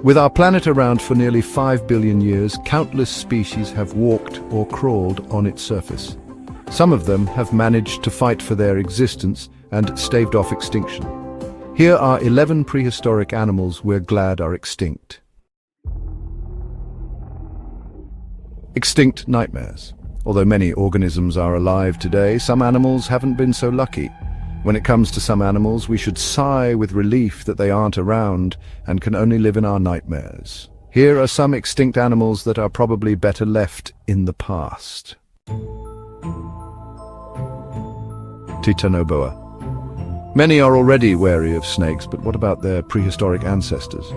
With our planet around for nearly 5 billion years, countless species have walked or crawled on its surface. Some of them have managed to fight for their existence and staved off extinction. Here are 11 prehistoric animals we're glad are extinct. Extinct nightmares. Although many organisms are alive today, some animals haven't been so lucky. When it comes to some animals, we should sigh with relief that they aren't around and can only live in our nightmares. Here are some extinct animals that are probably better left in the past. Titanoboa. Many are already wary of snakes, but what about their prehistoric ancestors?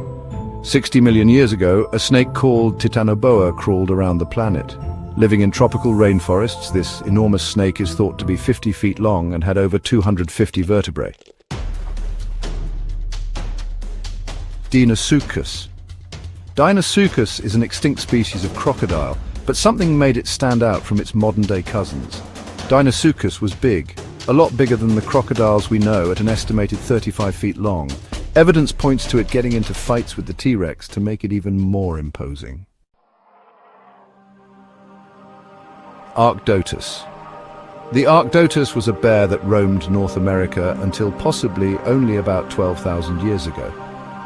60 million years ago, a snake called Titanoboa crawled around the planet. Living in tropical rainforests, this enormous snake is thought to be 50 feet long and had over 250 vertebrae. Deinosuchus. Deinosuchus is an extinct species of crocodile, but something made it stand out from its modern-day cousins. Deinosuchus was big, a lot bigger than the crocodiles we know, at an estimated 35 feet long. Evidence points to it getting into fights with the T-Rex to make it even more imposing. Arctotus. The Arctotus was a bear that roamed North America until possibly only about 12,000 years ago.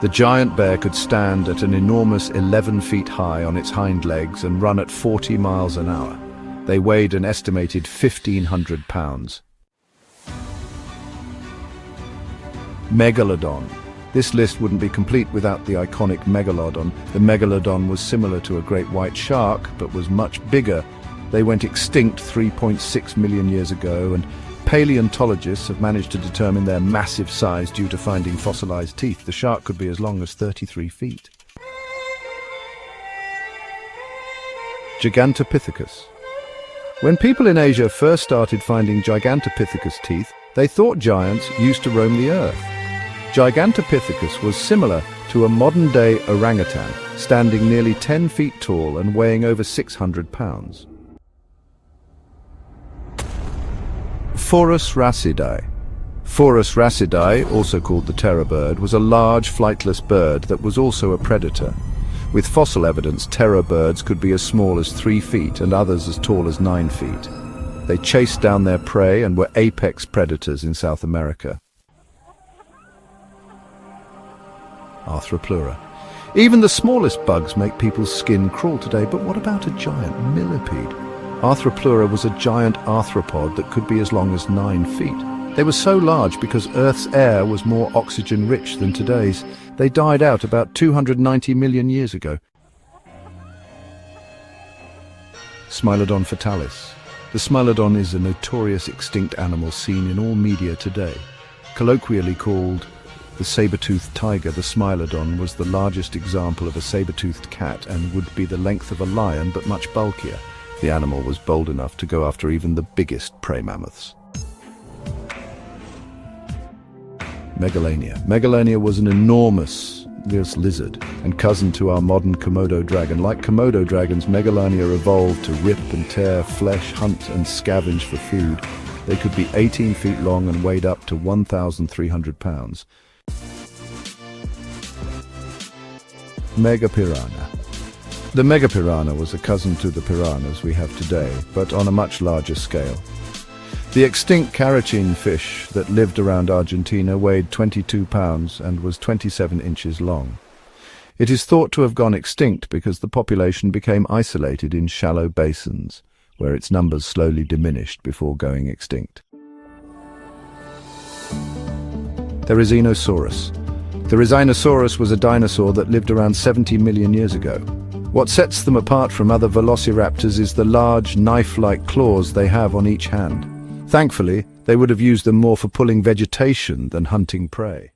The giant bear could stand at an enormous 11 feet high on its hind legs and run at 40 miles an hour. They weighed an estimated 1,500 pounds. Megalodon. This list wouldn't be complete without the iconic megalodon. The megalodon was similar to a great white shark, but was much bigger. They went extinct 3.6 million years ago, and paleontologists have managed to determine their massive size due to finding fossilized teeth. The shark could be as long as 33 feet. Gigantopithecus. When people in Asia first started finding Gigantopithecus teeth, they thought giants used to roam the earth. Gigantopithecus was similar to a modern-day orangutan, standing nearly 10 feet tall and weighing over 600 pounds. Phorus racidae. Phorus racidae, also called the terror bird, was a large flightless bird that was also a predator. With fossil evidence, terror birds could be as small as 3 feet and others as tall as 9 feet. They chased down their prey and were apex predators in South America. Arthropleura. Even the smallest bugs make people's skin crawl today, but what about a giant millipede? Arthropleura was a giant arthropod that could be as long as 9 feet. They were so large because Earth's air was more oxygen-rich than today's. They died out about 290 million years ago. Smilodon fatalis. The smilodon is a notorious extinct animal seen in all media today. Colloquially called the saber-toothed tiger, the smilodon was the largest example of a saber-toothed cat and would be the length of a lion but much bulkier. The animal was bold enough to go after even the biggest prey mammoths. Megalania. Megalania was an enormous lizard and cousin to our modern Komodo dragon. Like Komodo dragons, Megalania evolved to rip and tear flesh, hunt and scavenge for food. They could be 18 feet long and weighed up to 1,300 pounds. Megapiranha. The megapiranha was a cousin to the piranhas we have today, but on a much larger scale. The extinct carachene fish that lived around Argentina weighed 22 pounds and was 27 inches long. It is thought to have gone extinct because the population became isolated in shallow basins, where its numbers slowly diminished before going extinct. Therizinosaurus. Therizinosaurus was a dinosaur that lived around 70 million years ago. What sets them apart from other velociraptors is the large, knife-like claws they have on each hand. Thankfully, they would have used them more for pulling vegetation than hunting prey.